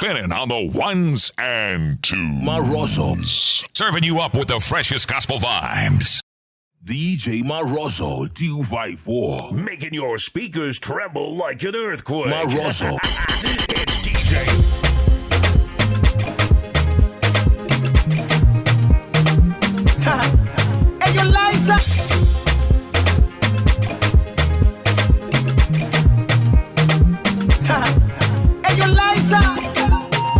spinning on the ones and twos. Marosos. Serving you up with the freshest gospel vibes. DJ Maroso 254. Making your speakers tremble like an earthquake. Maroso. It's DJ. Hey, you Liza. Hey, you Liza.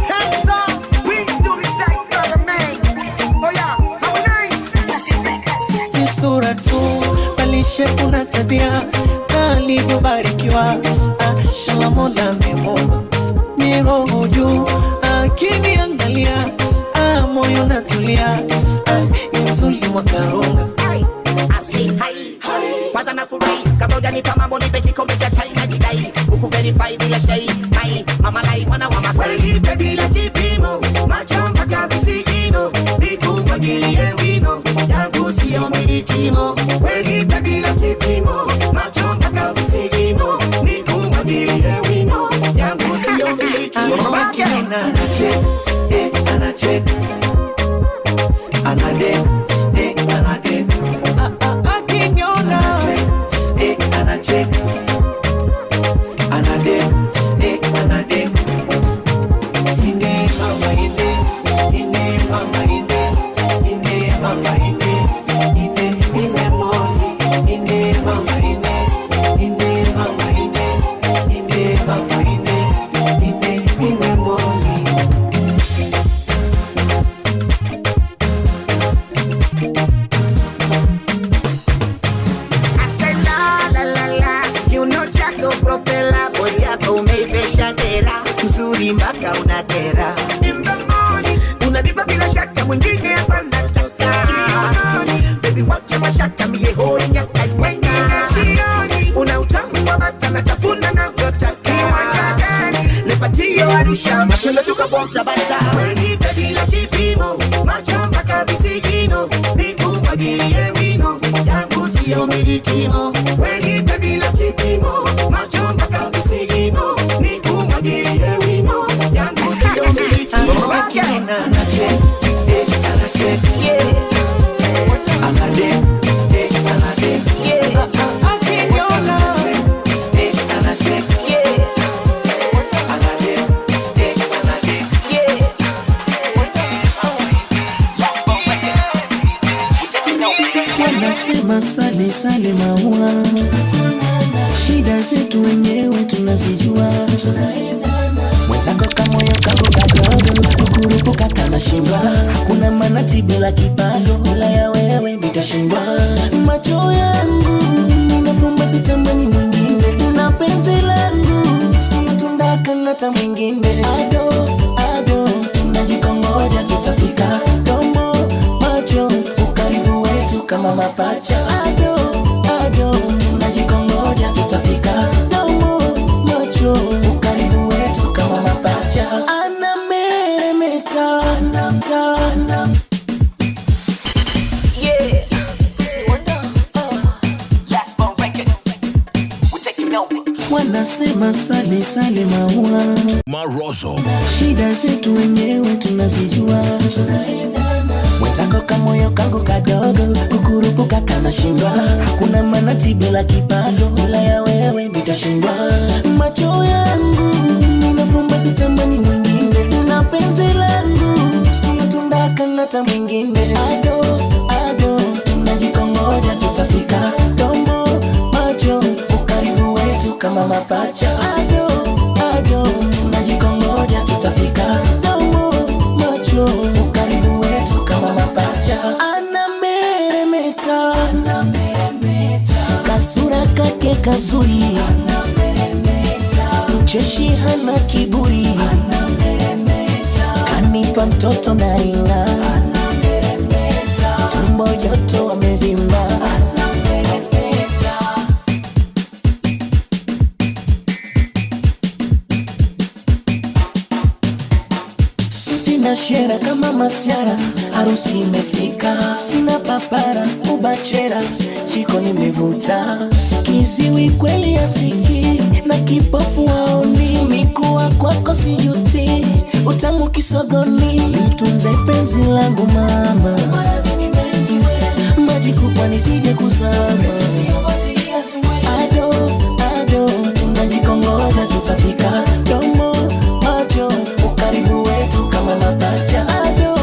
Hands up. We do it like brother man. Oh yeah, how nice. Si sura tu, bali shepu na tabia alivyobarikiwa. Shala Mola amemuumba ni roho juu, akiniangalia moyo natulia. Ni mzuri wa karunga. Asi hai kwanza nafurahi kabla hujanipa mambo nipe kikombe cha chai na jidai huku verify bila shai mai mama lai mwana wa Masai nipe bila kipimo macho mpaka visigino nikumwagilie wino yangu sio milikimo nipe bila kipimo macho mpaka visigino nikumwagilie wino yangu sio milikimo Anache, anache, anade, anade. Akinyona, anache, anade, anade. Ine mama ine, ine mama ine, ine mama ine, ine moni, ine mama ine, ine mama ine, ine mama ine, ine moni. Mzuri mpaka unatera in the morning unanipa bila shaka mwingine hapa nataka baby wacha mashaka mie hoi nyaka wengine sioni una utamu wa bata na tafuna na vyotaka nipatie Arusha matunda tukabota bata nipe bila kipimo macho mpaka visigino nikumwagilie wino yangu sio milikimo nipe bila kipimo macho mpaka visigino nikumwagilie wino yangu sio milikimo Anache, anache, anade, anade. Akinyona, anache, anade, anade. Wanasema sale sale maua, shida zetu wenyewe tunazijua. Mwenzako kamoyo kangu kadogo, kukurupuka kana shimba. Hakuna manati bila kipago, bila ya wewe nitashindwa. Macho yangu ninafumba sitamani mwingine, na penzi langu sina tunda kangata mwingine. Ado, ado, tunajikongoja tutafika. Domo, macho, ukaribu wetu kama mapacha. Ado, ado, tunajikongoja tutafika. Domo, macho, ukaribu wetu kama mapacha. Anameremeta, anamta. yeah see wonder last bone record we taking over. Wanasema sale sale maua, Maroso. shida zetu wenyewe tunazijua. Mwenzako kamoyo kangu kadogo, kukurupuka kana shindwa. Hakuna manati bila kipago, bila ya wewe nitashindwa. Macho yangu ninafumba sitamani mwingine, na penzi langu sina tunda kangata mwingine. Ado, ado, tunajikongoja tutafika. Domo, macho, ukaribu wetu kama mapacha. Ado, ado, tunajikongoja tutafika. Domo, macho, ukaribu wetu kama mapacha. Anameremeta, kasura kake kazuri, mcheshi hana kiburi, kanipa mtoto na ringa, tumbo joto wamevimba. Suti na shera kama masiara, harusi imefika. Sina papara, ubachera, jiko nimevuta. Kiziwi kweli asiki, na kipofu waoni. Mikuwa kwako sijuti, utamu kisogoni, mtunze penzi langu mama, maji kubwa nisije kuzama. Ado, ado, tunajikongoja tutafika, domo, macho, ukaribu wetu kama mapacha. Ado,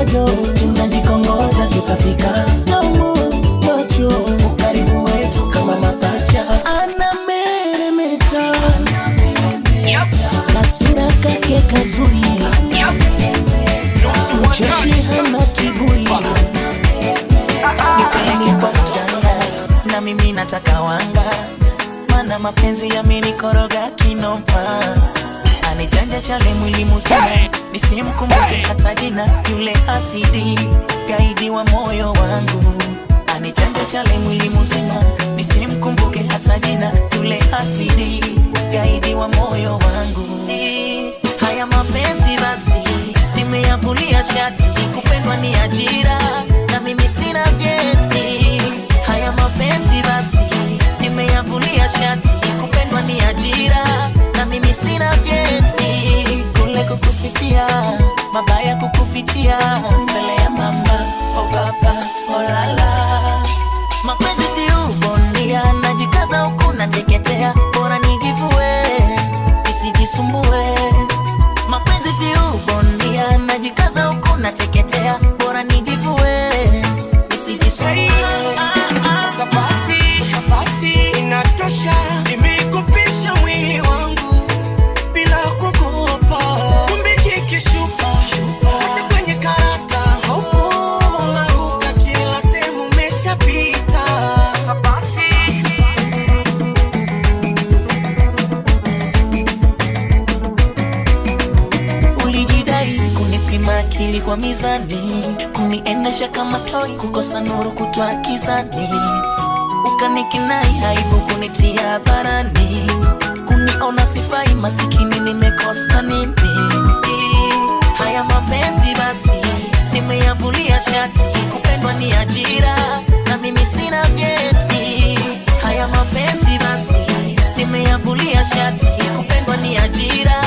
ado, tunajikongoja tutafika, domo, macho, ukaribu wetu kama mapacha. Ana meremeta, kasura kake kazuri, mcheshi hana kiburi, na mimi nataka wanga, mana mapenzi yamenikoroga kinoma. Anijanja chale mwili mzima, nisimkumbuke hata jina, yule asidi gaidi wa moyo wangu. Anijanja chale mwili mzima, nisimkumbuke hata jina, yule asidi gaidi wa moyo wangu. Haya mapenzi basi nimeyavulia shati, kupendwa ni ajira na mimi sina vyeti. Haya mapenzi basi nimeyavulia shati, kupendwa ni ajira na mimi sina vyeti. Kule kukusifia, mabaya kukufichia, mbele ya mama, oh baba, oh lala. Mapenzi si ubondia, najikaza huku nateketea, bora nijivue, nisijisumbue. Mapenzi si ubondia, najikaza huku nateketea, bora nijivue, nisijisumbue. Sasa basi, inatosha. Nimekupisha mwili wangu bila kukopa, kumbe jikishupa hata kwenye karata haupo, unaruka kila sehemu umeshapita. Sasa basi, ulijidai kunipima akili kwa mizani, kuniendesha kama toi, kukosa nuru kutoa kizani. Ukanikinai haibu kunitia hadharani, kuniona sifai masikini, nimekosa nini? Haya mapenzi basi nimeyavulia shati, kupendwa ni ajira na mimi sina vyeti. Haya mapenzi basi nimeyavulia shati, kupendwa ni ajira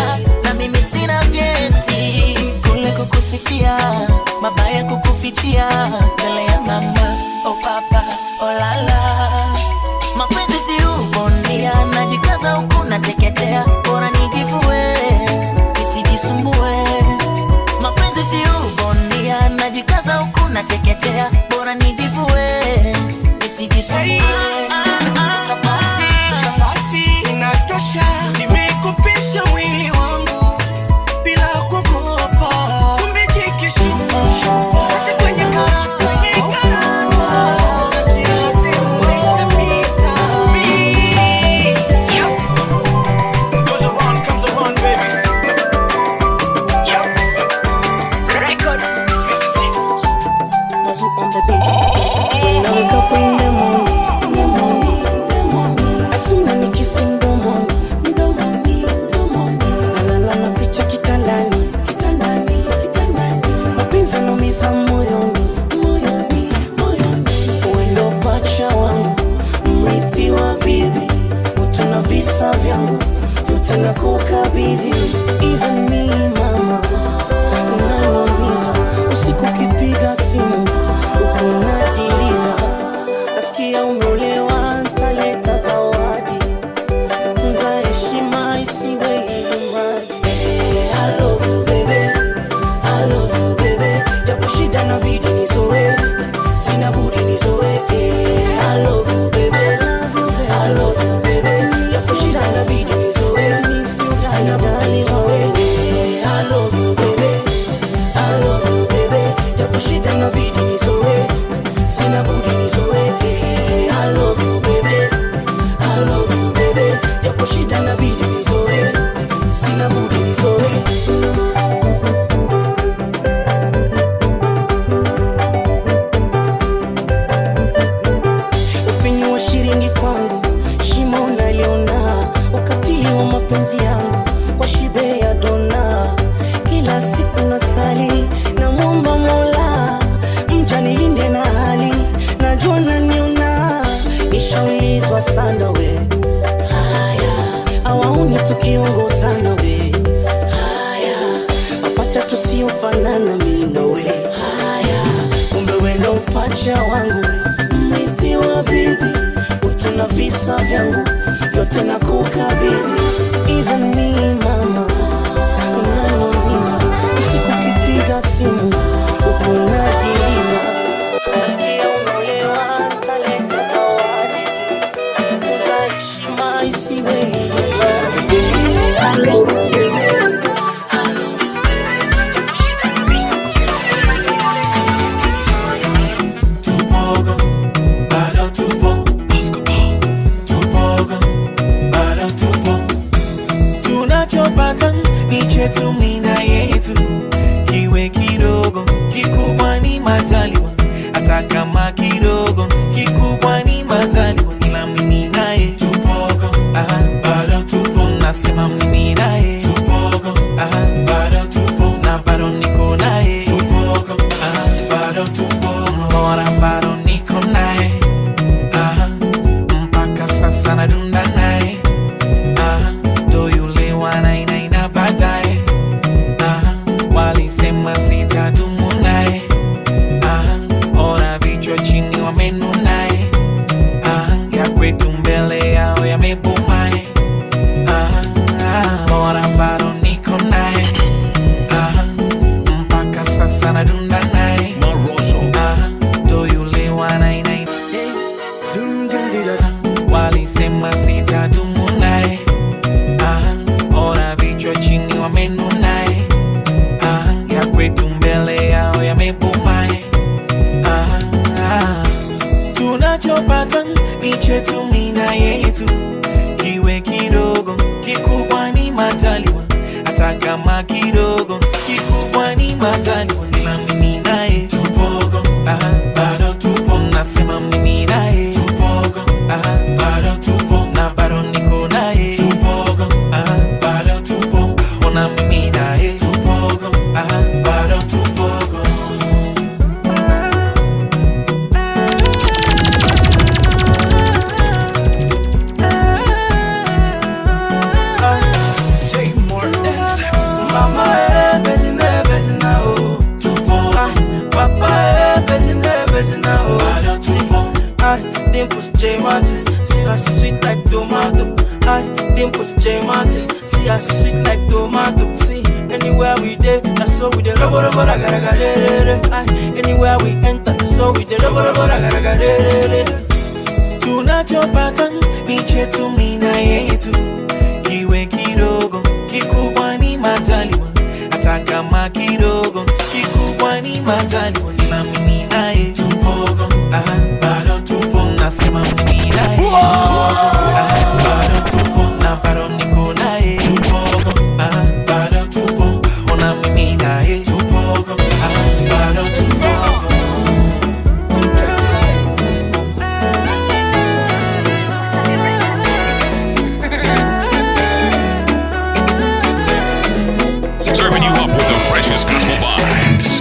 na mimi sina vyeti. Kule kukusifia, mabaya kukufichia, mbele ya mama, oh papa, oh lala. Mapenzi si ubondia, najikaza huku nateketea, bora nijivue, nisijisumbue. Mapenzi si ubondia, najikaza huku nateketea, bora nijivue, nisijisumbue. sasa basi, inatosha. Nimekupisha mwili wangu bila kukopa, kumbe jikishupa hata kwenye karata tusiofanana mimi na wewe. Haya, kumbe wewe ndo pacha wangu, mrithi wa bibi, utuna visa vyangu vyote na kukabidhi. Even me mama, unaniumiza usiku kipiga simu uko unajiuliza, nasikia unaolewa talenta zawadi, utaishi maisha wewe. Chetu mina yetu kiwe kidogo kikubwa ni mataliwa, hata kama kidogo kikubwa ni mataliwa, ila mimi naye tupogo, bado tupo, nasema mimi naye tupogo, bado tupo, na bado niko naye tupogo, bado tupo, mbona bado niko naye, mpaka sasa nadunda naye, do yule wanaina baadaye. Walisema sitadumu naye, ona vichwa chini wamenunaye, ya kwetu mbele yao yamebumaye, mbona bado niko naye, mpaka sasa nadunda naye, do yule wanaina. Walisema sitadumu naye, ona vichwa chini wamenunaye, ya kwetu mbele yao yamebumaye, tunachopata ni chetu mina yetu kiwe kidogo kikubwa ni mataliwa, hata kama kidogo kikubwa ni mataliwa, ila mimi naye tupogo, bado tupo, nasema mimi naye tupogo, bado tupo, na bado niko naye tupogo, bado tupo, ona mimi naye tupogo, bado tupogo. Mama bezina oh tupogo, papa bezina oh bado tupo. Dimples J Martins, see how she sweet like tomato. Dimples J Martins, see how she sweet like tomato. See, anywhere we dey, that's so we dey rubber anywhere we enter, that's so we dey rubber tunachopata ni chetu mina yetu kiwe kidogo kikubwa ni mataliwa, hata kama kidogo kikubwa ni mataliwa, ila mimi naye tupogo, bado tupo, nasema mimi naye bado tupo, na bado niko naye tupogo, bado tupo, ona mimi naye tupogo, bado tupo. Serving you up with the freshest gospel vibes.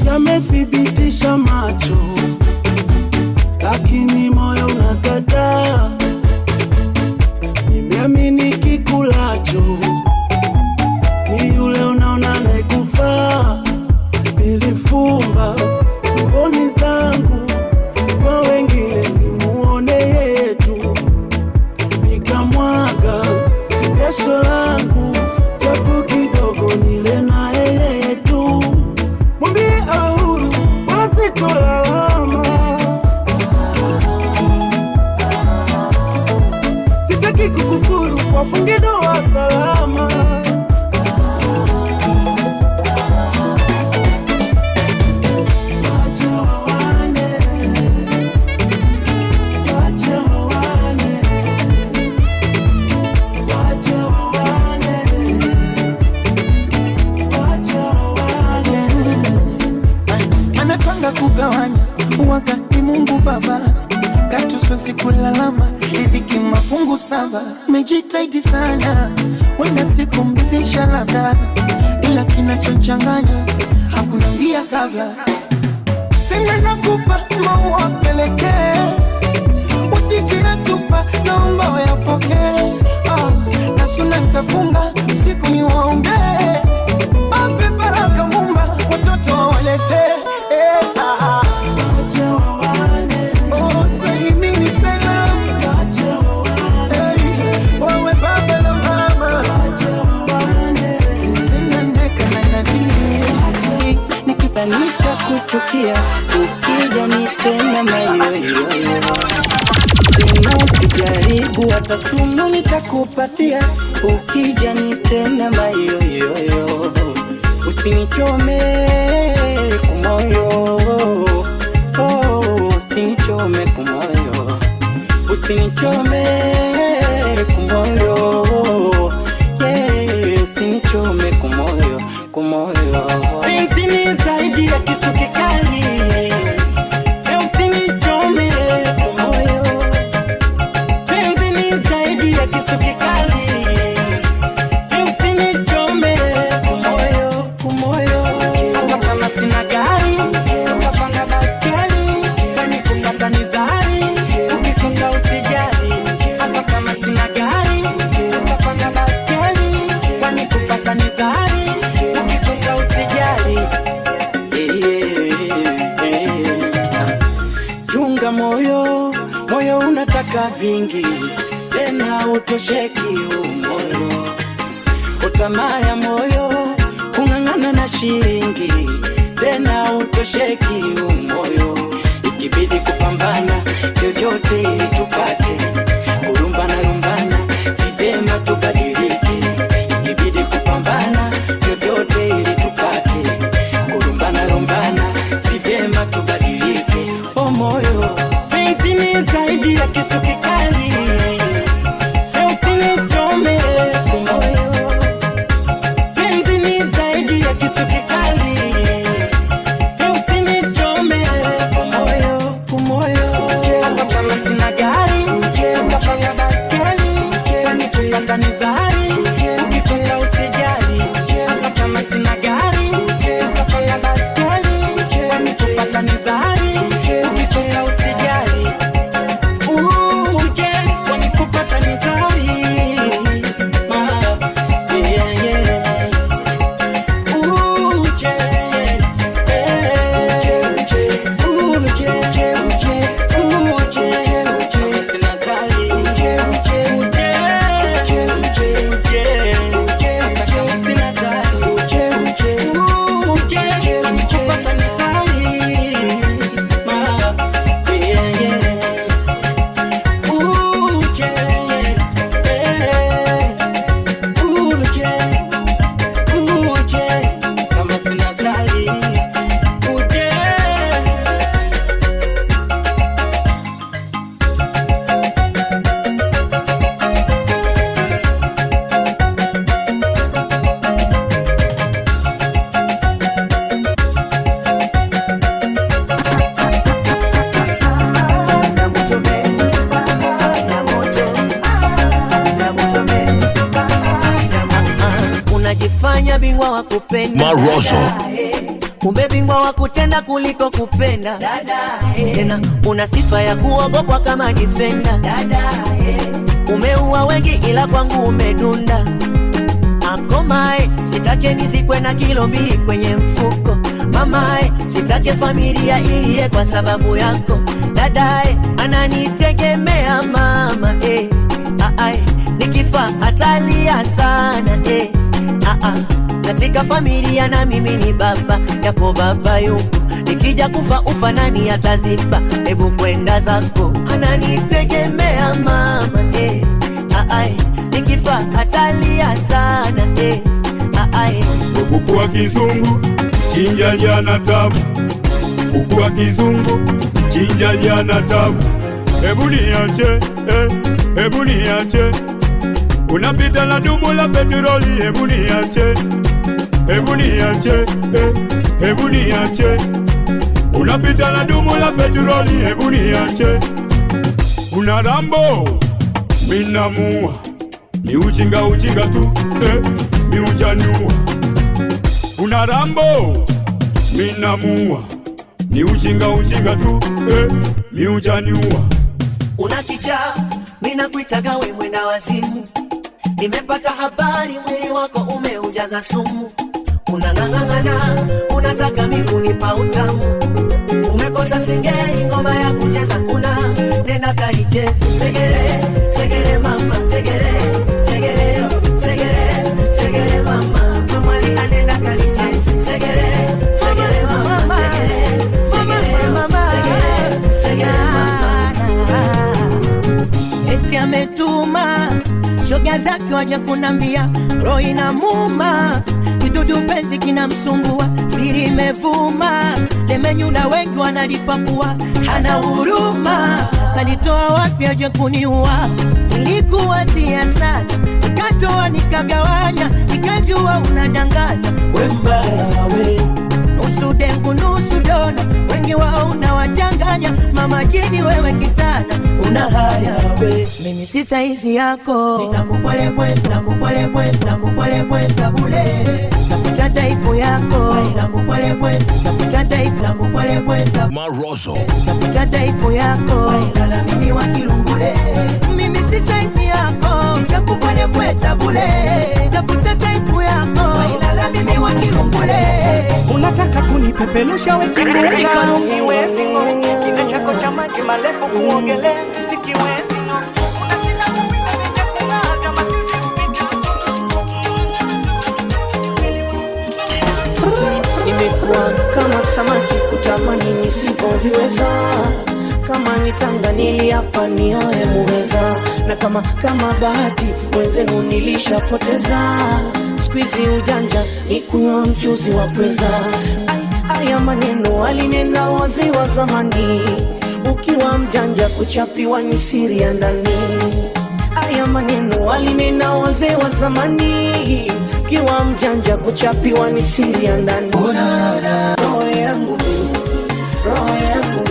Yamethibitisha macho, lakini moyo unakataa. Nimeamini kikulacho ni yule unaona anayekufaa. Nilifumba mboni zangu kwa wengine nimuone yetu, nikamwaga jasho langu japo kidogo nile na yetu. Mwambie ahuru wala sitolalama, sitaki kukufuru, wafunge ndoa salama. sikulalama, riziki mafungu saba. Mejitaidi sana, wenda siku mbidhisha labda, ila kinachochanganya hakuna mbia kabla. Tena nakupa maua pelekee, usijira tupa naomba wayapokee. Nasuna nitafunga usiku ni waombe, ape baraka Mumba watoto walete. Nitakuchukia ukija nitena mayoyo, tena usijaribu hata sumu nitakupatia ukija nitena mayoyo. Usinichome kumoyo, usinichome kumoyo, usinichome kumoyo, usinichome kumoyo, kumoyo. Penzi ni zaidi ya kisu kikali, usinichome kumoyo. Penzi ni zaidi ya kisu kikali, usinichome kumoyo, kumoyo. Hata kama sina gari, utapanda baskeli, kwani kupata ni zari, ukikosa usijali. Hata kama sina gari, utapanda baskeli, kwani kupata ni zari, ukikosa usijali. Chunga moyo, moyo unataka vingi, tena utosheki moyo. Utamaya moyo, kung'ang'ana na shilingi, tena utosheki moyo. Ikibidi kupambana, vyovyote ili tupate, kurumbana rumbana, si vyema tubadilike. Ikibidi kupambana, vyovyote ili tupate, kurumbana rumbana, si vyema tubadilike. Oh moyo, penzi ni zaidi ya kisu kikali, usinichome kumoyo. Penzi ni zaidi ya kisu kikali, usinichome kumoyo, kumoyo. Hata kama sina gari, utapanda baskeli, kwani kupata ni zari, ukikosa usijali. Hata kama sina gari, utapanda baskeli, kwani kupata ni zari, ukikosa usijali. Uje, kwani kupata ni zari, yeah, yeah. Uje, sina zari, sina Unajifanya bingwa wa kupenda Marozo. Kumbe bingwa wa kutenda kuliko kupenda tena una sifa ya kuogopwa kama defender umeua wengi ila kwangu umedunda. Akomae sitake nizikwe na kilo 2 kwenye mfuko. Mamae sitake familia iliye kwa sababu yako. Dadae ananitegemea mama nikifa atalia sana katika familia na mimi ni baba yako baba yuko. Nikija kufa ufa nani ataziba? Hebu kwenda zako. Ananitegemea mama nikifa atalia sana kuku wa kizungu chinja jana tabu, kuku wa kizungu chinja jana tabu. Hebu niache, hebu niache, unapita na dumu la petroli. Hebu niache, hebu niache, hebu niache, unapita na dumu la petroli. Hebu niache, Una Rambo minamua ni ujinga ujinga tu mi ujanua. Una Rambo minamua ni ujinga ujinga tu mi ujanua. Una kichaa mina kuitaga we mwenda wazimu, nimepata habari mwili wako umeujaza sumu. Unang'ang'ana unataka mimi unipa utamu, umekosa singeli ngoma ya kucheza kuna nenda kaicheze. Segere segere mama segere segere segere segere mama mama nenda kaicheze. Segere segere mama segere segere mama segere segere mama. Eti ametuma shoga zake waje kunambia roho inamuma, kidudu penzi kinamsumbua, siri imevuma, lemenyula wengi wanalipakua, hana huruma, kanitoa wapi aje kuniua. Nilikuwa siasa nikatoa nikagawanya, nikajua unadanganya we mbaya we, nusu dengu nusu dona, wengi wao unawachanganya, mama jini wewe kitana una haya we. Mimi si saizi yako, nitakupwelepwe nitakupwelepwe nitakupwelepwe tabule, tafuta taipu yako, nitakupwelepwe tafuta taipu nitakupwelepwe Marozo, tafuta taipu yako, lala mimi wa kirungule. Mimi si saizi yako, nitakupwelepwe tabule, tafuta taipu yako, lala mimi wa kirungule. Unataka kunipepelusha we kimbunga, niwezi ngo kina chako cha maji marefu kuogelea sikiwezi ngo. Unashinda kupita nitakula kama sisi upita. Nimekuwa kama samaki kutamani nisivyoviweza, kama nitanga niliapa nioe muweza, na kama bahati wenzenu nilishapoteza. Squeezy ujanja ni kunywa mchuzi wa pweza. Aya maneno alinena wazee wa zamani, ukiwa mjanja kuchapiwa ni siri ya ndani. Aya maneno alinena wazee wa zamani, ukiwa mjanja kuchapiwa ni siri ya ndani. Roho yangu roho yangu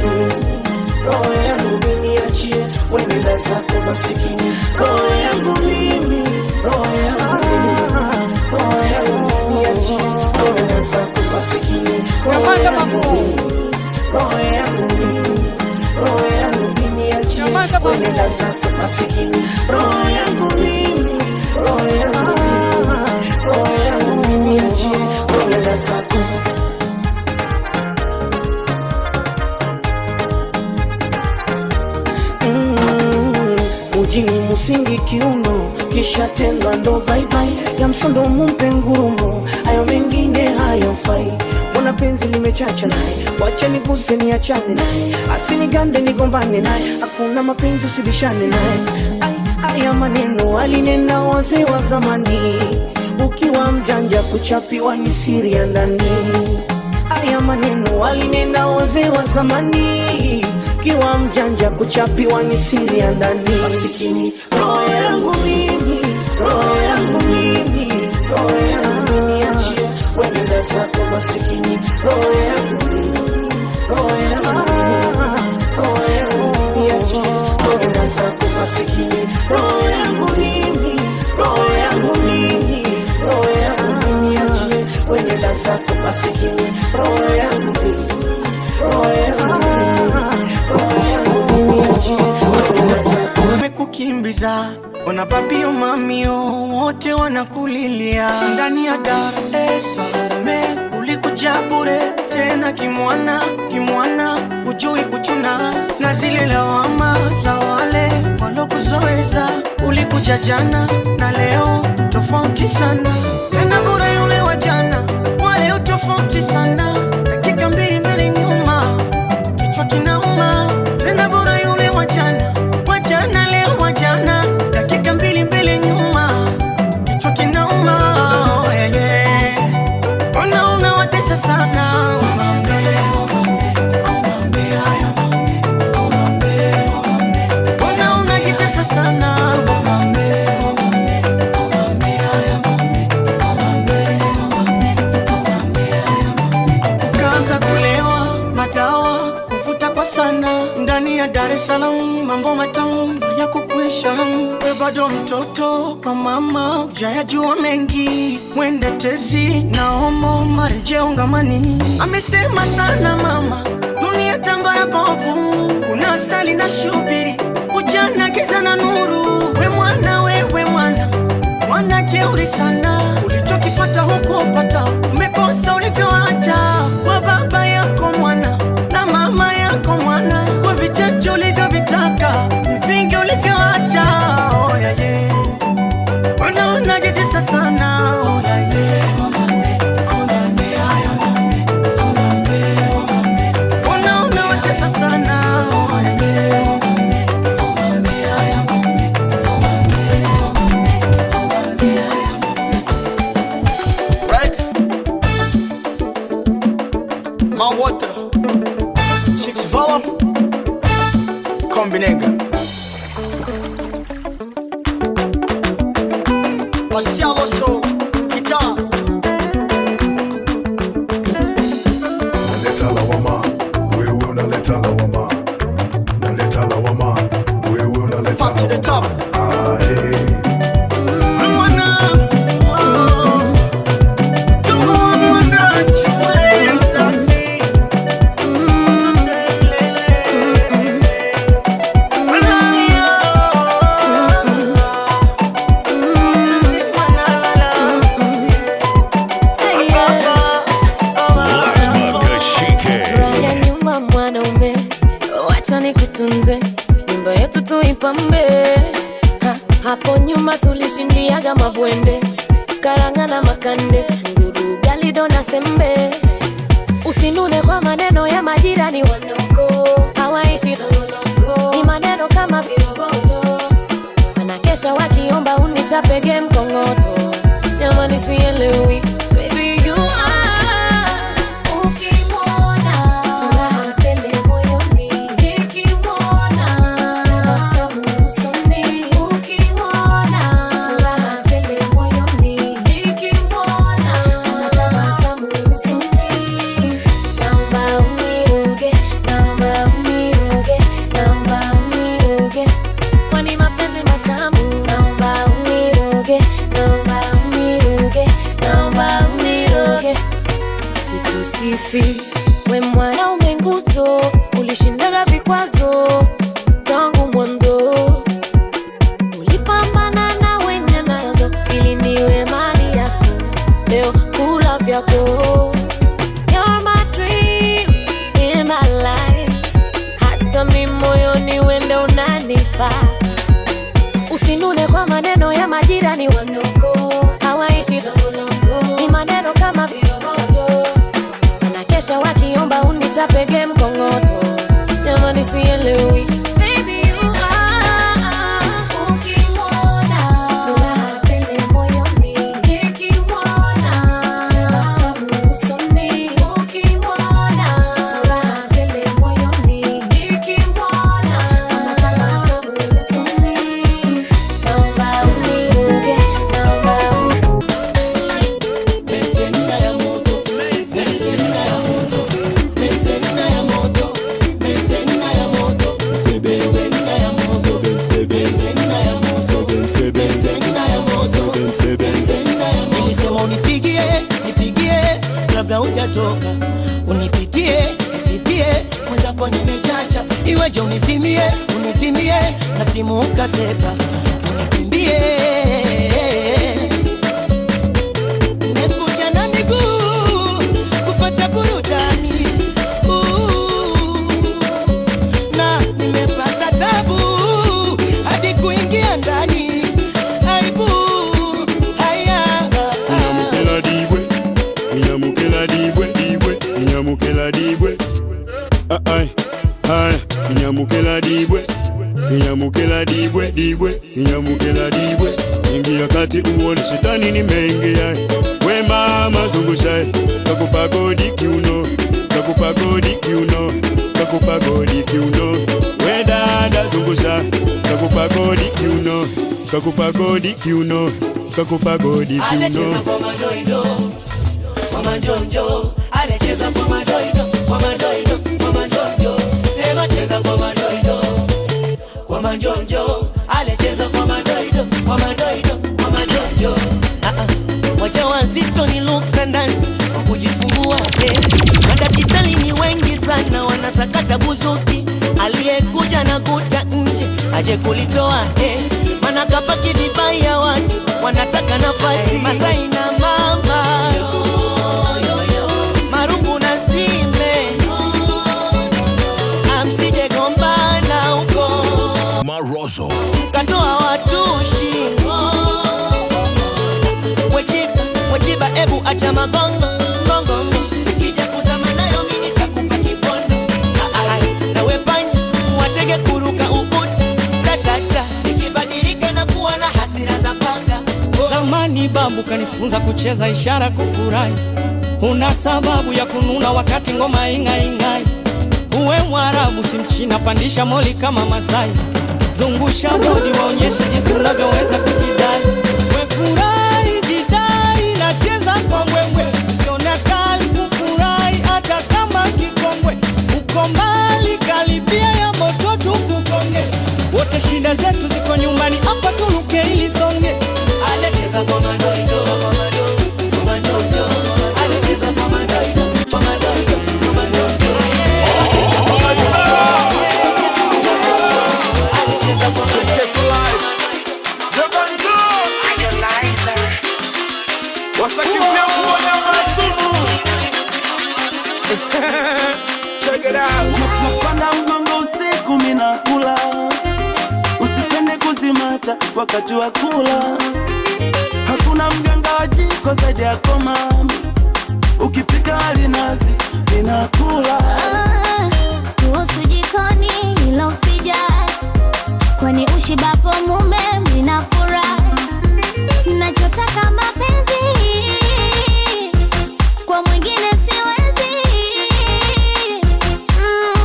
roho yangu niachie wenenda zako masikini. Roho yangu mimi roho yangu roho yangu niachie wenenda zako masikini. Roho yangu niachie wenenda zako masikini. Roho yangu mimi roho yangu niachie wenenda zako. Mujini musingi kiuno kisha tendwa ndo bye bye, ya msondo mumpe ngurumo, hayo mengine hayafai. Mbona penzi limechacha naye, wacha niguse niachane naye, asinigande nigombane naye, hakuna mapenzi usibishane naye. Aya maneno alinena wazee wa zamani, ukiwa mjanja kuchapiwa ni siri ya ndani. Aya maneno alinena wazee wa zamani, ukiwa mjanja kuchapiwa ni siri ya ndani. Masikini roho yangu mimi roho yangu mimi roho yangu niachie wenenda zako masikini. Roho yangu mimi roho yangu niachie wenenda zako masikini. Roho yangu mimi roho yangu mimi roho yangu niachie wenenda zako masikini. Roho yangu mimi roho yangu umekukimbiza, ona babio mamio wote wanakulilia. Ndani ya Dar es Salaam ulikuja bure tena kimwana kimwana, hujui kuchuna na zile lawama za wale walokuzoeza. Ulikuja jana na leo tofauti sana, tena bure yule wa jana wale utofauti sana. Dakika mbili nyuma kichwa kinauma, tena bure yule wa jana leo wajana. Dakika mbili nyuma kichwa kinauma, yeah, yeah. Ona watesa sana ona unajitesa sana ukaanza kulewa madawa kuvuta kwa sana ndani ya Dar es Salaam mambo matamu ya kukuisha. We bado mtoto kwa mama, hujayajua mengi. Mwende tezi na homo marejeo ngamani. Amesema sana mama, dunia tambara bovu. Kuna asali na shubiri, ujana giza na nuru. We mwana, wewe mwana, mwana jeuri sana. Ulichokipata huko pata, umekosa ulivyoacha. Kwa baba yako mwana na mama yako mwana, kwa vichecho ulivyovitaka, vingi ulivyoacha. Oh yeah yeah, wana unajitesa sana. Oh yeah yeah, wana unawatesa sana. Oh yeah yeah. My water, Six Vowel, Kombinenga, Marcialo So, guitar. Naleta lawama, wewe unaleta lawama. Naleta lawama, wewe unaleta lawama. Up to the top. Nyumba yetu tuipambe. Hapo nyuma tulishindiaga mabwende, karanga na makande, nguru galido na sembe. Usinune kwa maneno ya majirani wanoko, hawaishi nonoko. Ni maneno kama viroboto, wanakesha wakiomba unichapege mkongoto. Jamani sielewi, baby you are. We mwana umenguzo, ulishindaga vikwazo tangu mwanzo. Ulipambana na wenye nazo ili niwe mali yako. Leo kula vyako. You're my dream in my life. Hata mi moyoni wende unanifaa. Usinune kwa maneno ya majirani wanoko, hawaishi nonoko. Ni maneno kama viroboto, kesha wakiomba unichapege mkongoto. Jamani sielewi, baby you are. Ukimwona furaha tele moyoni, nikimwona tabasamu usoni. Ukimwona furaha tele moyoni, nikimwona tabasamu usoni. Naomba uniruge, naomba Nilisema nipigie, kabla hujatoka. Unipitie, mwenzako nimechacha. Iweje unizimie, na simu ukasepa. Unikimbie, nekuja na miguu, kufata burudani. Na nimepata tabu, hadi kuingia ndani. Aibu, haya. Inyamukela dibwe. Inyamukela dibwe. Ingia kati uone shetani ni mengi ya. We mama zungusha, kakupa godi kiuno. We dada zungusha, kakupa godi kiuno. Anacheza kwa madoido, kwa majonjo. Anacheza kwa madoido, kwa majonjo. Sema cheza kwa madoido. manjonjo, alecheza kwa madoido, kwa madoido, kwa manjonjo. Wajawazito ni luksa ndani kwa kujifungua Madakitari ni wengi sana wanasakata buzuki. Aliyekuja na kuta nje aje kulitoa Mana kapaki vibaya watu wanataka nafasi Masai na mama Marungu na Sime Amsije gombana uko Marozo Katoa watushi Wechiba ebu acha magongo Gongo Kija kuzama nayo mimi nitakupa kibondo Na wepanya Mwachege kuruka ukuta Tatata Nikibadilika na kuwa na hasira za panga Zamani babu kanifunza kucheza ishara kufurahi. Una sababu ya kununa wakati ngoma ingai. Uwe Mwarabu si Mchina, pandisha moli kama Masai. Zungusha bodi waonyeshe jinsi unavyoweza kujidai. We furahi jidai na cheza kwa mbwembwe. Usione kali kufurahi hata kama kikongwe. Uko mbali kalibia ya moto tukukonge. Wote shida zetu ziko nyumbani hapa turuke ili songe. Alecheza kwa madoido, kwa madoido, kwa madoido. Alecheza kwa madoido, kwa madoido, kwa madoido. Alecheza kwa Check it out. Napanda mgongo usiku minakula. Usipende kuzimata wakati wa kula. Hakuna mganga wa jiko zaidi yako mami. Ukipika alinazi minakula. Kuhusu jikoni ila usijali. Kwani ushibapo mume minafurahi. Nachotaka mapenzi kwa mwingine siwezi.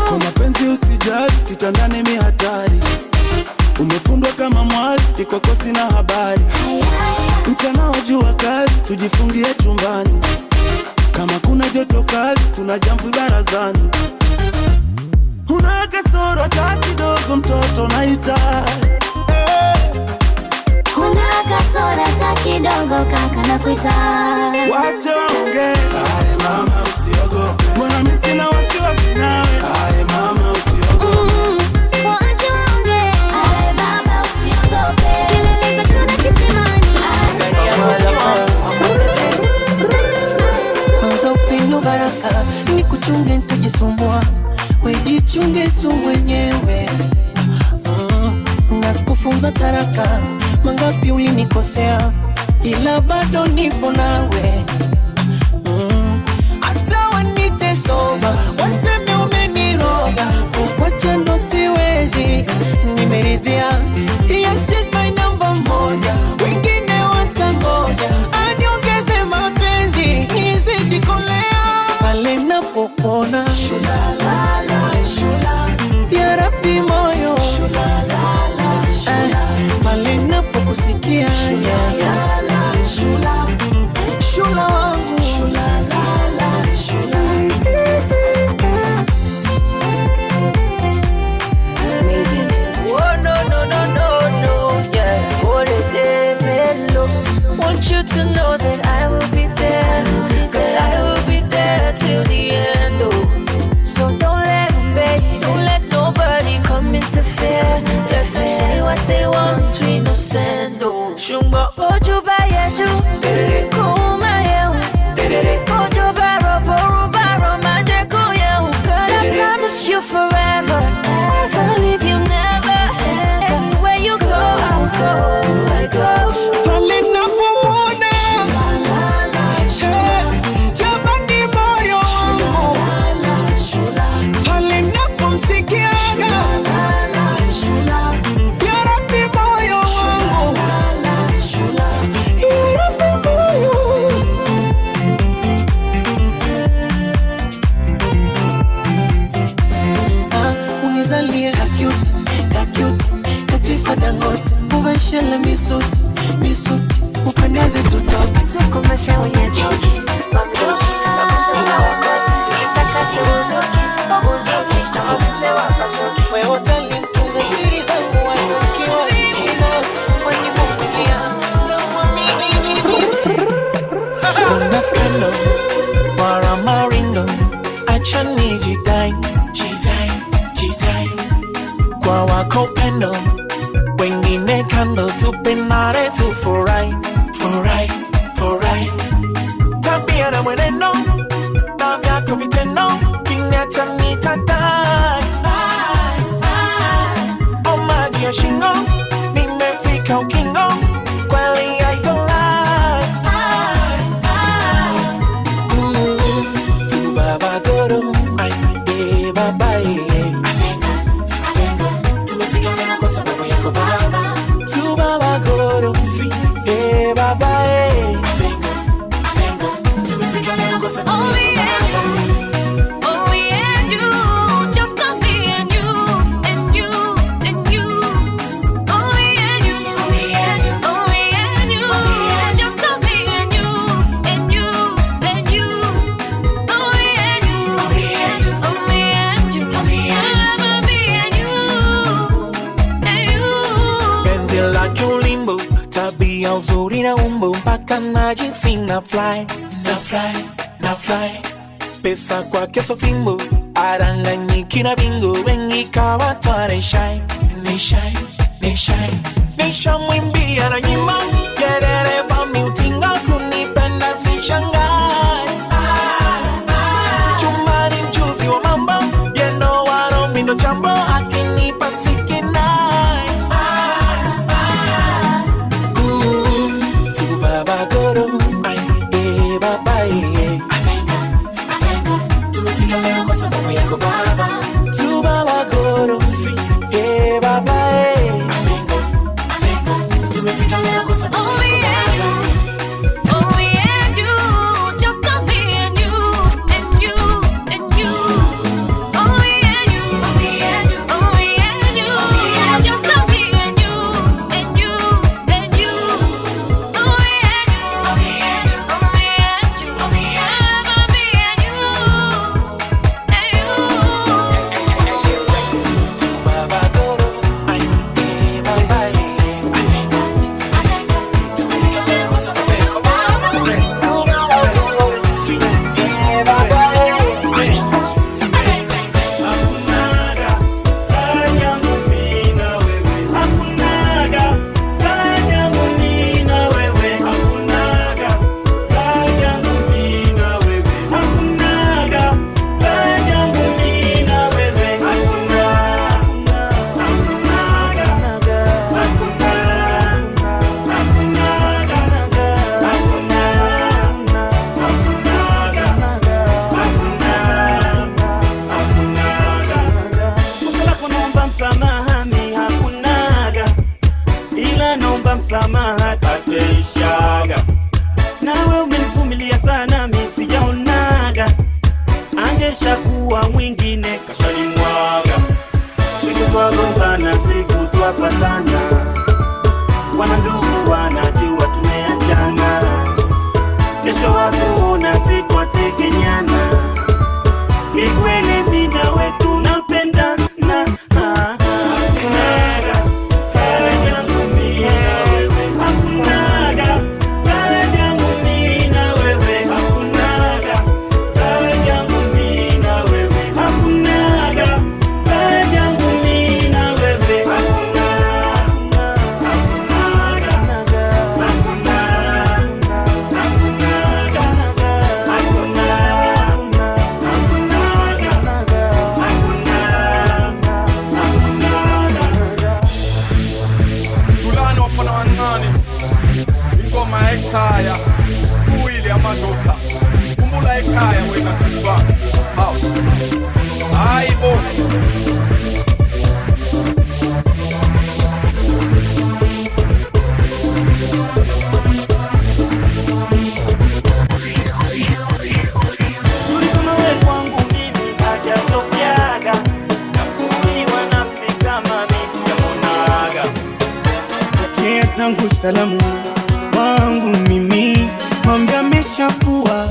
Kwa mapenzi usijali, kitandani mi hatari. Umefundwa kama mwali, kikoko sina habari. Mchana wa jua kali, tujifungie chumbani. Kama kuna joto kali, kuna jambo barazani. Una kasoro hata kidogo mtoto naita. Una kasoro hata kidogo kaka nakuita. Wache waonge. Aye mama usiogope. Mbona mimi sina wasiwasi nawe. Aye mama usiogope. Wache waonge. Aye baba usiogope. Kilele za tuna kisimani. Ndani ya kwanza upendo baraka. Nikuchunge nitajisumbua. Wejichunge tu mwenyewe. Nasikufunza taraka. Mangapi ulinikosea ila bado nipo nawe. Hata wanite soba waseme umeniroga. Kukwacha ndo siwezi nimeridhia. Yes, she's my number moja. Wengine watangoja aniongeze mapenzi nizidi kolea. Pale napopona shulalala shula ya Rabbi moyo shulalala shula. Pale napokusikia shulalala shula shula wangu shulalala shula. Oh no, yeah. What a day, mellow. Want you to know that I will be there, that I will be there till the end. Oh, so don't let them beg, don't let nobody come interfere. Let them say what they want, we no send. Oh, shumba ojo ba yeju, kuma yehu, ojo baro boru baro majeko yehu. Girl, I promise you forever, never leave you, never. Anywhere you go, I'll go, I go. Pale napopona jamani moyo wangu. Pale napomsikia ya Rabbi moyo wangu. Ya Rabbi moyo. Unizalie kakute, kakute, katifa dangote. Uveshele misuti, upendeze tutoke. Tukomeshe wenye chuki, mamluki, makusina wakosi. Tulisakate uzuki, kama mzee wapasuki. Wewe utali mtunze siri zangu. mwendo mara maringo, acha nijidai, jidai kwa wako upendo, wengine kando, tupendane tufurahi, furahi. Tabia na mwenendo na vyako vitendo kiniacha nitadai. O maji ya shingo nimefika ukingo, kweli I don't lie. Tu baba goro, ay baba Avengo, tumefika leo kwa sababu yako baba. Tu baba goro, si baba Avengo, tumefika leo kwa sababu yako baba. Tabia uzuri na umbo mpaka na jinsi na fly. Pesa kwa keso fimbo aranganyiki na bingo, wengi kawatwa Nisha mwimbia na nyimbo Gerere vami utinga kunipenda sishangai. Chumani mchuzi wa mambo yendo waro mindo jambo akinipa sikinai. Tu baba goro, ay baba Avengo, tumefika leo kwa sababu yako baba. Tu baba goro, si baba Avengo, tumefika leo kwa sababu yako baba. Msamaha tateishaga, nawe umenivumilia sana mimi sijaonaga, angesha kuwa mwingine kashalimwaga. Siku twagombana siku twapatana, wana ndugu wanajua tumeachana, kesho wakuona siku wategenyana. Ni kweli mimi na wewe tunapendana. Ekaya, siku ile ya mandota, kumbula ekaya wena siswa. Aibo Tulikunawe kwangu mimi hajatokeaga, nakumiwa nafsi kama mimi yamonaga. Pokea zangu salamu wangu mimi, mwambia ameshakuwa,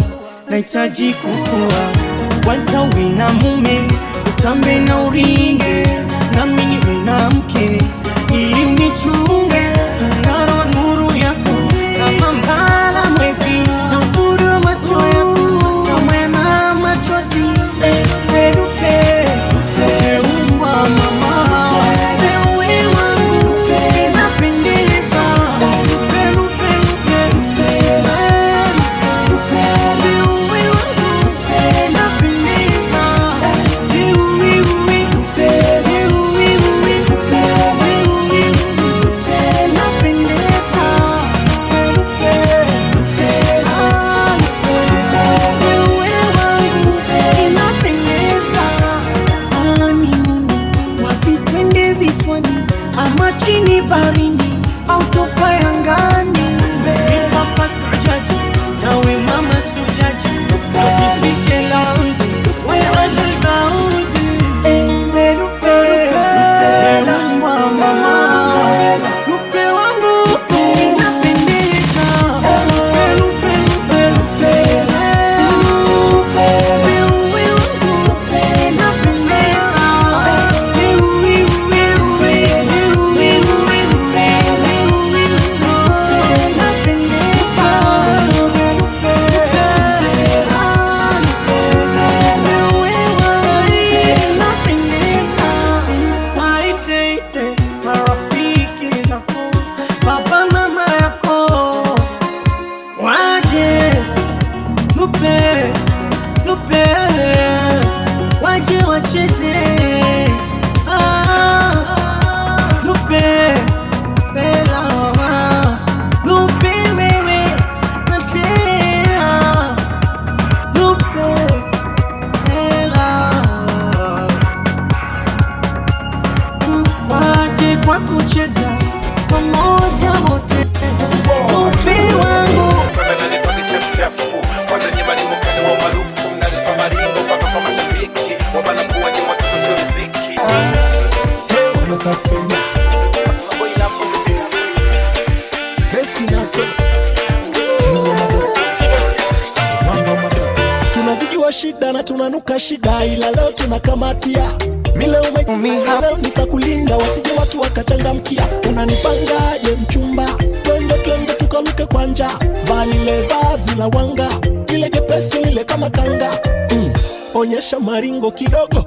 nahitaji kukua. Kwanza uwe na mume, utambe na uringe, nami niwe na mke, ili unichunge. Ngara nuru yako kama mbala mwezi, na uzuri wa macho yako wa shida na tunanuka shida, ila leo tunakamatia. Vile umeumia leo nitakulinda, wasije watu wakachangamkia. Unanipangaje mchumba? Twende tukaluke kwa njaa. Vaa lile vazi la wanga, ile jepesi lile kama kanga. Onyesha maringo kidogo,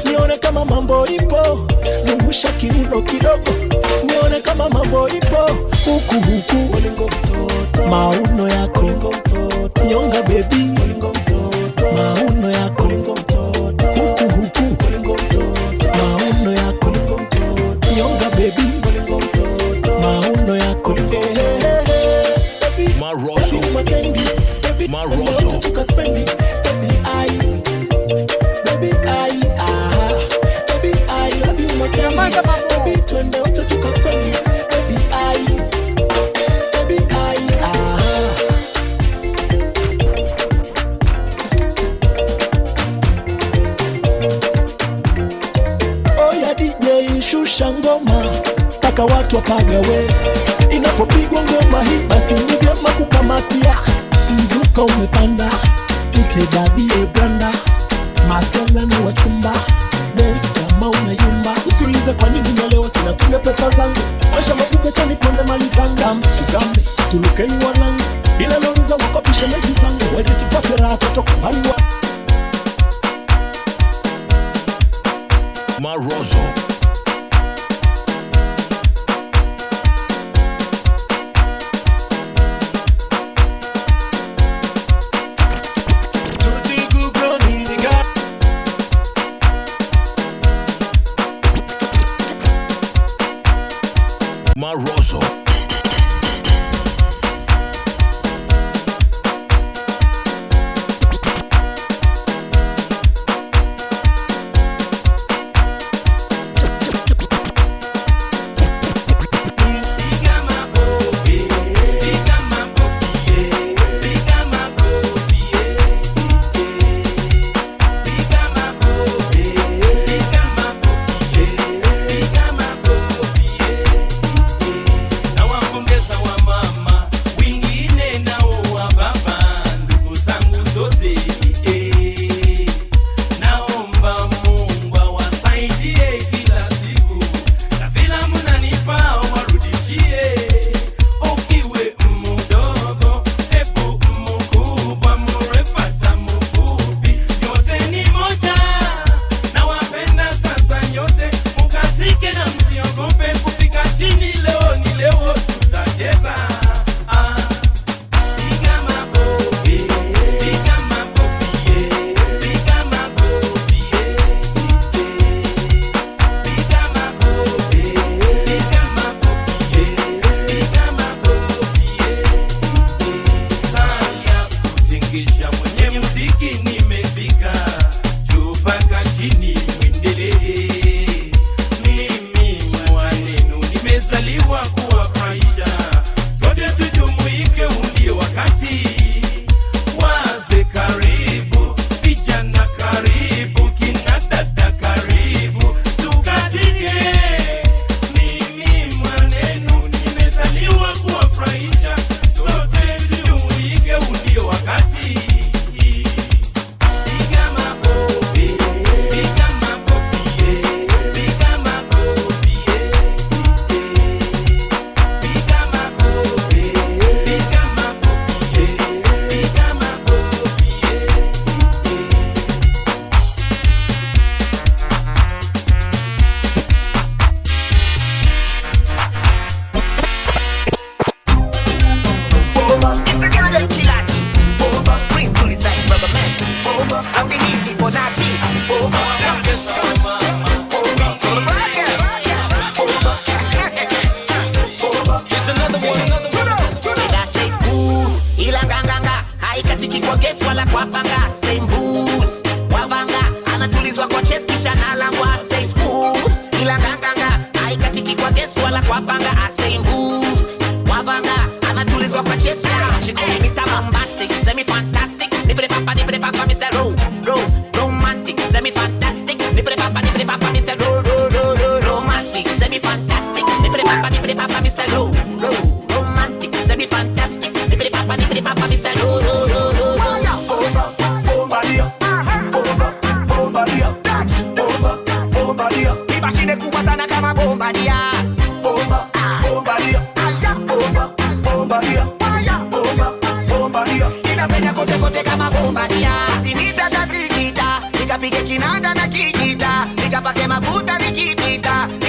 nione kama mambo ipo. Zungusha kiuno kidogo, nione kama mambo ipo. Huku olingo mtoto, mauno yako olingo mtoto. Nyonga baby olingo mtoto, mauno yako olingo mtoto. Huku olingo mtoto, mauno yako olingo mtoto. Nyonga baby olingo mtoto, mauno yako baby. Maroso, baby Maroso, tukaspendi baby I love you my candy. Baby twende wote tukaspendi baby I Oya DJ shusha ngoma, taka watu wapagawe. Inapopigwa ngoma hii basi ni vyema kukamatia. Mzuka umepanda, ite dadie branda. Masela ni wachumba, dance kama unayumba. Usiulize kwa nini nalewa, sina tunge pesa zangu. Maisha mafuga chani ponde mali zangu. Tukambe, tulukeni wanangu, ila nauliza wakopishe meji zangu. Wede tupate raha kutoka mbali wa Maroso. Maroso. Romantic, semi-fantastic,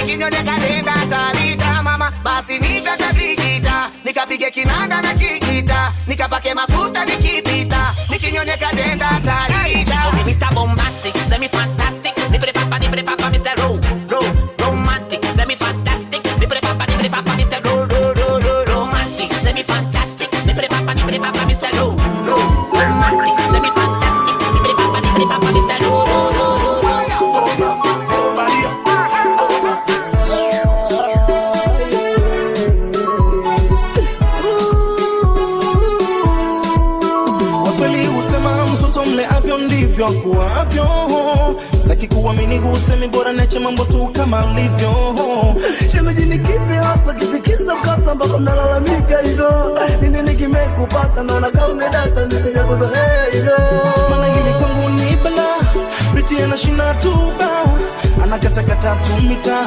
nikinyonyeka denda talita mama, basi nitatafikita, nikapige kinanda na kikita, nikapake mafuta nikipita, nikinyonyeka denda talita. Mr. Bombastic, semi fantastic, nipre papa Mr. Romantic, semi fantastic, nipre papa Mr. Romantic, semi fantastic, nipre papa Mr. Romantic, semi fantastic, nipre papa Mr. Waswahili husema mtoto mleavyo ndivyo kuavyo. Sitaki kuamini husemi bora niache mambo tu kama alivyo. Shemeji ni kipi hasa kifikisa mkasa mpaka mnalalamika hivyo? Nini nikimekupata naona kama umedata nisije kuzoea hivyo. Maana hili kwangu ni bala, biti anashina tuba, anakatakata tumita,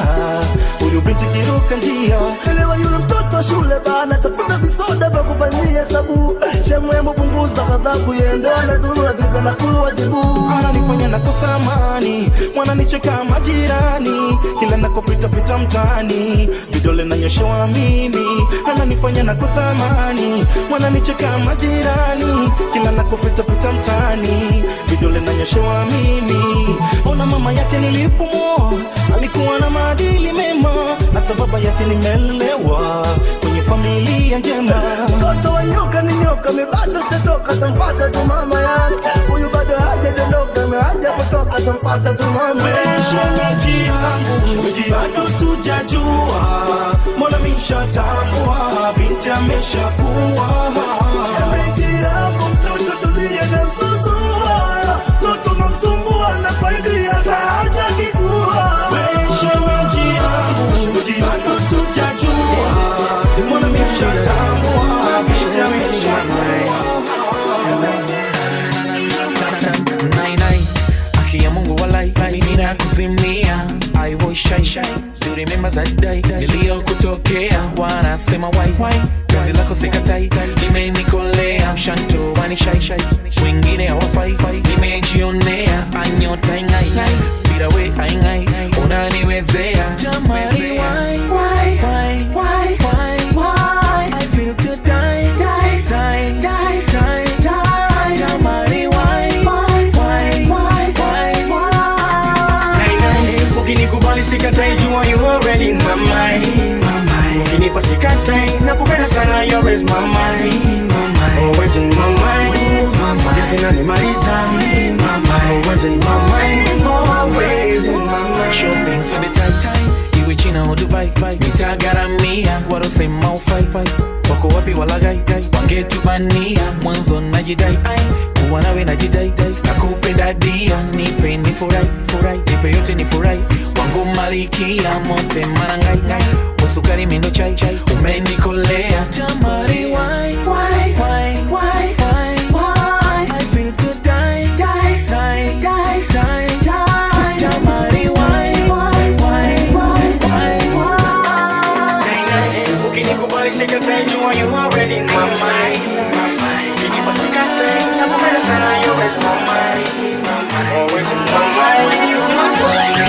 huyu binti kiruka njia. Elewa yule mtoto shule bana, tafuta visoda vya kufanyia hesabu. Shemwe mpunguza ghadhabu, yende anazurura vipi na kuwajibu. Ananifanya nakosa amani, wananicheka majirani, kila nakopita pita mtaani, vidole nanyoshewa mimi. Ananifanya nakosa amani, wananicheka majirani, kila nakopita pita mtaani, vidole nanyoshewa mimi. Ona mama yake nilipomuoa, alikuwa na maadili mema, hata baba yake nimelelewa kwenye familia njema. Mtoto wa nyoka ni nyoka, mi bado sitoka, tampata tu mama yangu. Huyu bado hajaondoka, mi haja kutoka, tampata tu mama yangu. Shemeji yangu, bado tujajua, mbona mishatambua, binti ameshakuwa. Shemeji yangu, mtoto dunia na msusua, mtoto namsumbua na faidi ya haja kikuwa. Shemeji yangu, bado tujajua, mbona mishatambua, binti ameshakuwa. Nai aki ya Mungu walai, nina kuzimia, I was shy. Do remember that day niliyokutokea, wanasema why kazi lako sikatai, nimenikolea mshanto wani shy, wengine hawafai, nimejionea anyota ingai, bila we aingai, unaniwezea jamani. Why I feel to die jamani. Ukinikubali sikatai, jua you already in my mind. Ukinipa sikatai, nakupenda sana, you always my mind. Always in my mind. Jazi nanimaliza, always in my mind. Always in my mind. Shopping to the tight, iwe China au Dubai, nitagaramia, warosema ufai, wako wapi walagai, wangetubania, mwanzo najidai, kuwa nawe najidai, nakupenda dia, nipe ni furai, nipe yote ni furai, wangu malikia, mote manangai, wasukari mendo chai, umenikolea jamani. Why I feel to die jamani. Ukinikubali sikatai, jua you already in my mind. Ukinipa sikatai, nakupenda sana, you always my mind. Always in my mind.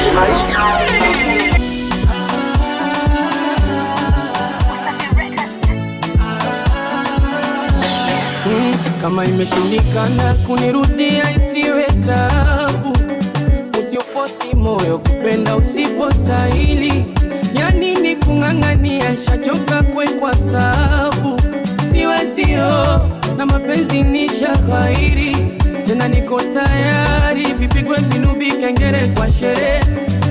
Kama imeshindikana kunirudia isiwe tabu, usiofosi moyo kupenda usipostahili. Yani ni kung'ang'ania, shachoka kwa sabu siwezio na mapenzi ni shaghairi. Tena niko tayari, vipigwe vinubi kengere kwa sherehe,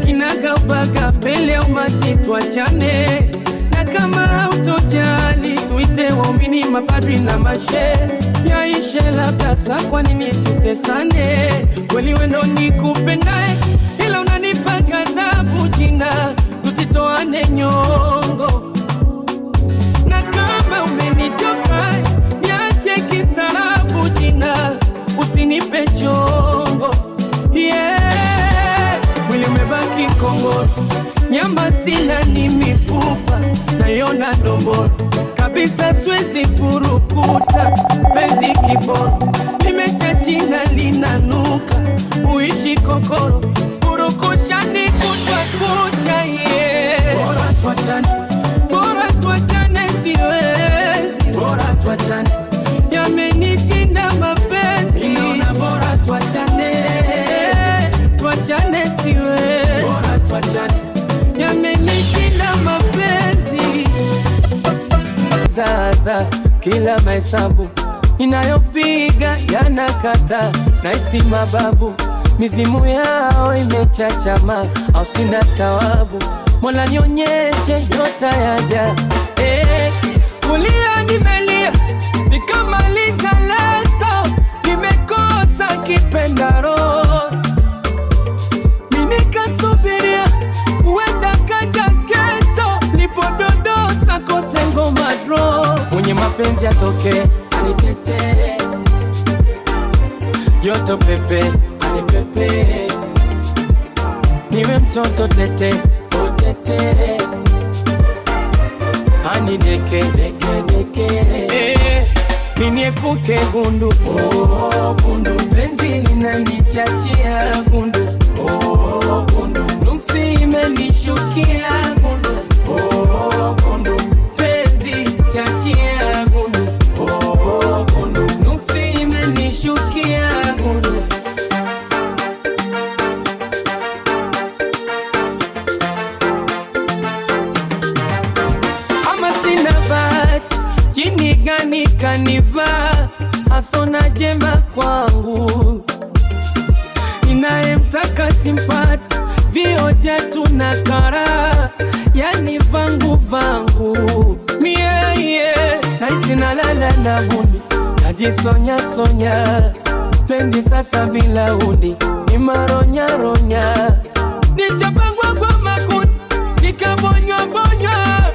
kinaga ubaga pele umati tuachane. Na kama hautojali tuite waumini, mapadri na mashe, yaishe labda saa, kwa nini tutesane? Kweli wendo nikupendae, ila unanipa ghadhabu jina, tusitoane nyongo. Na kama umenichoka, niache kistaarabu jina, usinipe chongo. Mwili umebaki kongoro, nyama sina ni mifupa, naiona ndomboro kabisa, siwezi furukuta. Penzi kiboro limesha china linanuka, uishi kokoro, kurukusha ni kutwa kucha. nawaza kila mahesabu ninayopiga yanakata, naisi mababu mizimu yao imechachama, au sina tawabu. Mola nionyeshe nyota yaja, kulia nimelia nikamaliza leso, nimekosa kipendaro, minikasubiria uenda kaja kesho, nipododosa kote ngoma dro. Mwenye mapenzi atoke anitete, joto pepe anipepe, niwe mtoto tete otete, anideke deke deke, niniepuke gundu gundu, penzi linanichachia gundu gundu, nuksi imenishukia gundu gundu, penzi chachia gundu gundu, nuksi imenishukia gundu. Ama sina bahati, jini gani kanivaa, asona jema kwangu, inayemtaka simpati, vioja tunakara, yani vangu vangu. Mie naisi nalala na buni, najisonya sonya, pendi sasa bila uni, ni maronya ronya, nichapangwa kwa makundi, nikabonywa bonywa,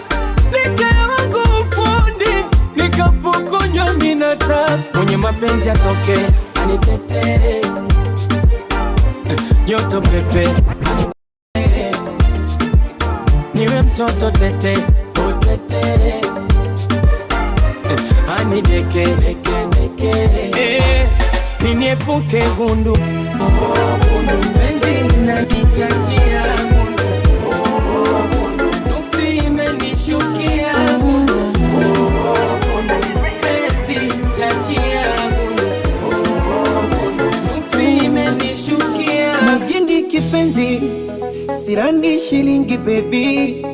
licha ya wangu ufundi, nikapokonywa minata. Mwenye mapenzi atoke anitete, joto pepe anipete, niwe mtoto tete otete, anideke deke deke, niniepuke gundu gundu, penzi linanichachia gundu gundu, nuksi imenishukia gundu gundu, penzi chachia gundu gundu, nuksi imenishukia. Mjini kipenzi, sirani shilingi baby,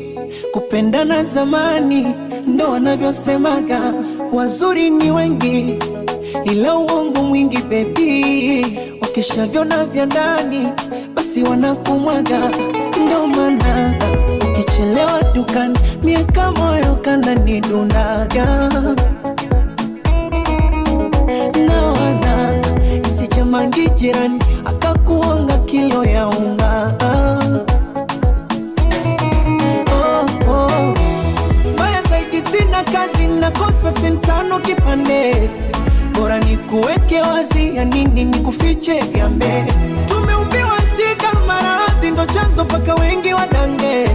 kupendana zamani ndo wanavyosemaga, wazuri ni wengi ila uongo mwingi baby, wakishavyona vya ndani basi wanakumwaga, ndo maana ukichelewa dukani miaka moyo kanda ni dunaga, nawaza isije mangi jirani akakuonga kilo ya unga. Baya zaidi sina kazi, nakosa sentano kipande, bora nikuweke wazi, ya nini nikufiche gambe. Tumeumbiwa shida maradhi, ndo chanzo paka wengi wadange.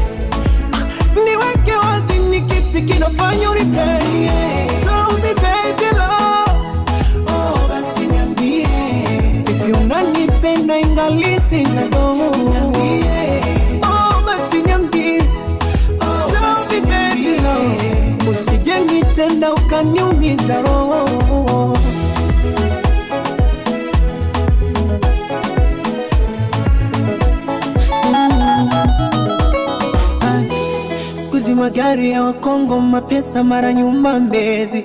Niweke wazi, ni kipi kinafanya uripende? Tell me baby love, oh basi niambie, vipi unanipenda ingali sina doho? Niambie, oh basi niambie, oh tell me baby love, usije nitenda ukaniumiza roho. Sikuizi magari ya Wakongo, mapesa mara nyuma Mbezi,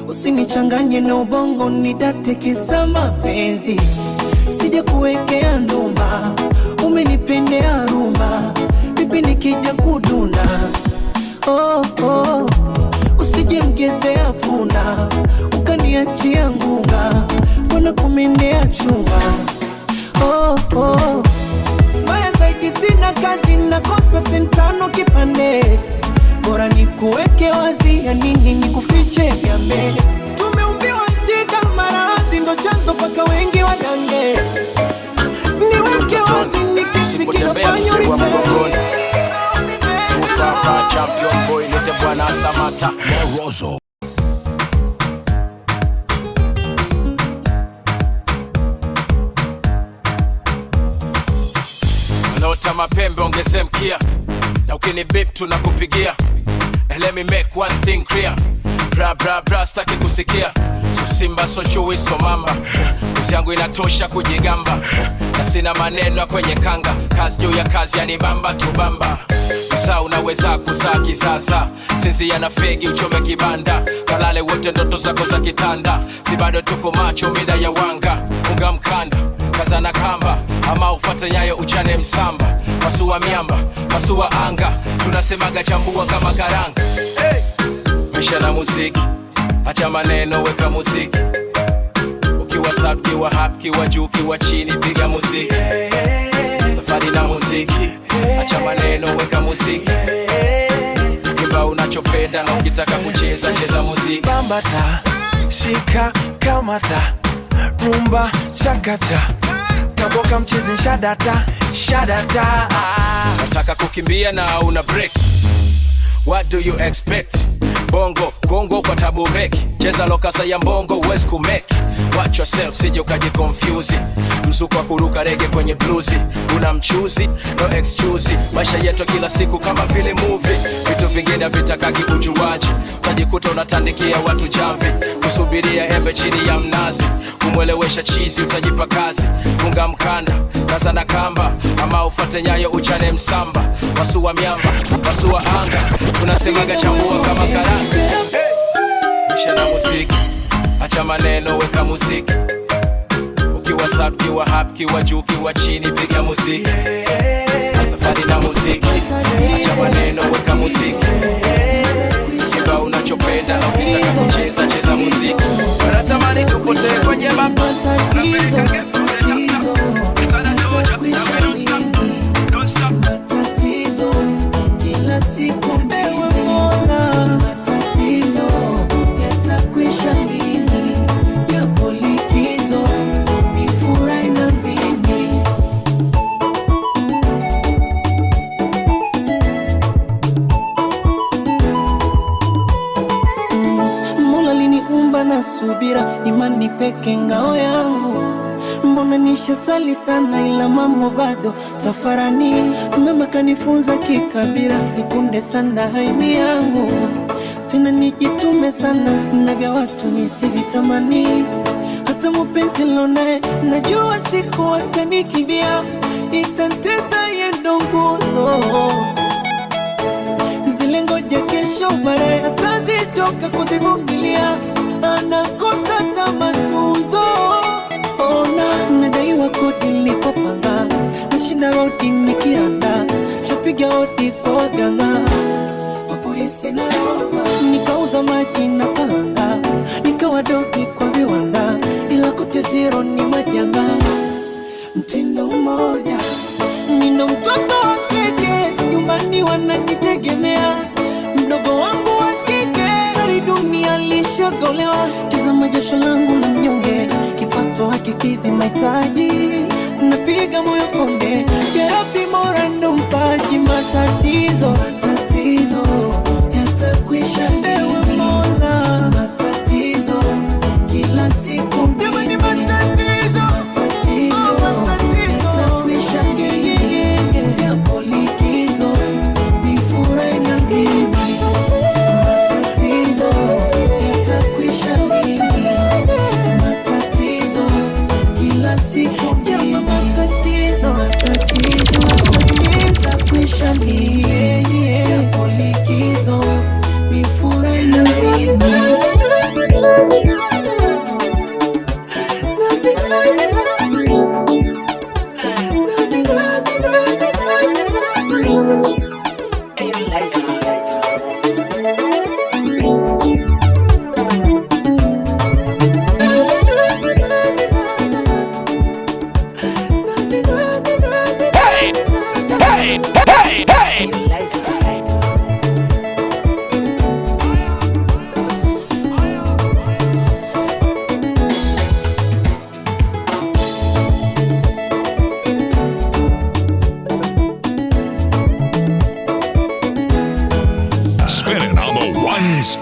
usinichanganye na ubongo nidate kisa mapenzi, sije kuwekea ndumba, umenipendea rumba, vipi nikija kudunda, usije mgezea punda, ukaniachia ngunga, wana kumendea chumba, Maya zaidi sina kazi, nakosa sentano kipande, bora nikuweke wazi, ya nini nikufiche gambe. Tumeumbiwa shida maradhi, ndo chanzo paka wengi wadange. Niweke wazi, nikipi kinafanya urisee. Musafa champion boy, nite bwana Samata Morozo. Unaota mapembe ongeze mkia, na ukini beep tunakupigia. And let me make one thing clear, bra bra bra staki kusikia. So simba so chui so mamba, kazi yangu inatosha kujigamba, na sina maneno kwenye kanga, kazi juu ya kazi yanibamba tubamba. msaa unaweza kuzaa kisasa. Sisi yana fegi uchome kibanda, kalale wote ndoto zako za kitanda. Si bado tuko macho mida ya wanga, unga mkanda kazana kamba, ama ufate nyayo uchane msamba. Masua miamba, masua anga, tunasemaga chambua kama karanga. Maisha na muziki, acha maneno weka muziki. Ukiwa sub, kiwa hap, kiwa juu, kiwa chini, piga muziki. Safari na muziki, acha maneno weka muziki. Imba unachopenda na ukitaka kucheza, cheza muziki. Bambata, shika, kamata, rumba, chakata, kaboka mchezi shadata, shadata. Nataka kukimbia na una break, what do you expect? Bongo, Kongo kwa tabu meki, cheza lokasa ya mbongo uwezi kumeki. Watch yourself, sije ukajikonfuse. Mzuko wa kuruka rege kwenye bluzi, una mchuzi, no excuse. Maisha yetu kila siku kama vile movie, vitu vingine vitakagi ujuaji. Utajikuta unatandikia watu jamvi, kusubiria embe chini ya mnazi. Kumwelewesha chizi utajipa kazi, funga mkanda, kaza na kamba, ama ufate nyayo uchane msamba. Masua miamba, masua anga, tunasemaga chambua kama karanga. Maisha na muziki, acha maneno weka muziki. Ukiwa sub, kiwa hap, kiwa juu, kiwa chini, piga muziki. Safari na muziki, acha maneno weka muziki. Imba unachopenda na ukitaka kucheza, cheza muziki. Wanatamani tupotee kwenye mapa, America get to the top. Nifana Georgia, na don't stop, don't stop. Matatizo kila siku mbewe Mola, matatizo yatakwisha lini? Yapo likizo nifurahi na mimi. Mola liniumba na subira, imani peke ngao yangu. Mbona nishasali sana ila mambo bado tafarani. Mama kanifunza kikabira, nikunde sana haimi yangu. Tena nijitume sana na vya watu nisivitamani. Hata mupenzi lonae najua siku atanikibia, itanteza yendo nguzo. Zile ngoja kesho baadaye atazichoka kuzivumilia, anakosa tamatuzo. Ona nadaiwa kodi nilikopanga, nashinda rodi nikiranda, shapiga hodi kwa waganga. Wapo hisi na roba, nikauza maji na kalanga, nikawa dogi kwa viwanda, ila kote zero ni majanga. Mtindo mmoja, nina mtoto wa kike, nyumbani wananitegemea. Mdogo wangu wa kike, hali dunia lishagolewa. Tazama jasho langu la mnyonge, kipato hakikidhi mahitaji. Napiga moyo konde, Jerabi Mora ndo mpaji. Matatizo, matatizo yatakwisha ewe Mola. Matatizo kila siku mbele, matatizo, matatizo, matatizo yatakwisha ngeye. Yapo likizo nifurahi na mimi. Matatizo yatakwisha lini? Matatizo kila siku jama. Matatizo, matatizo, matatizo yatakwisha lini? Yapo likizo nifurahi na mimi. Spinning on the ones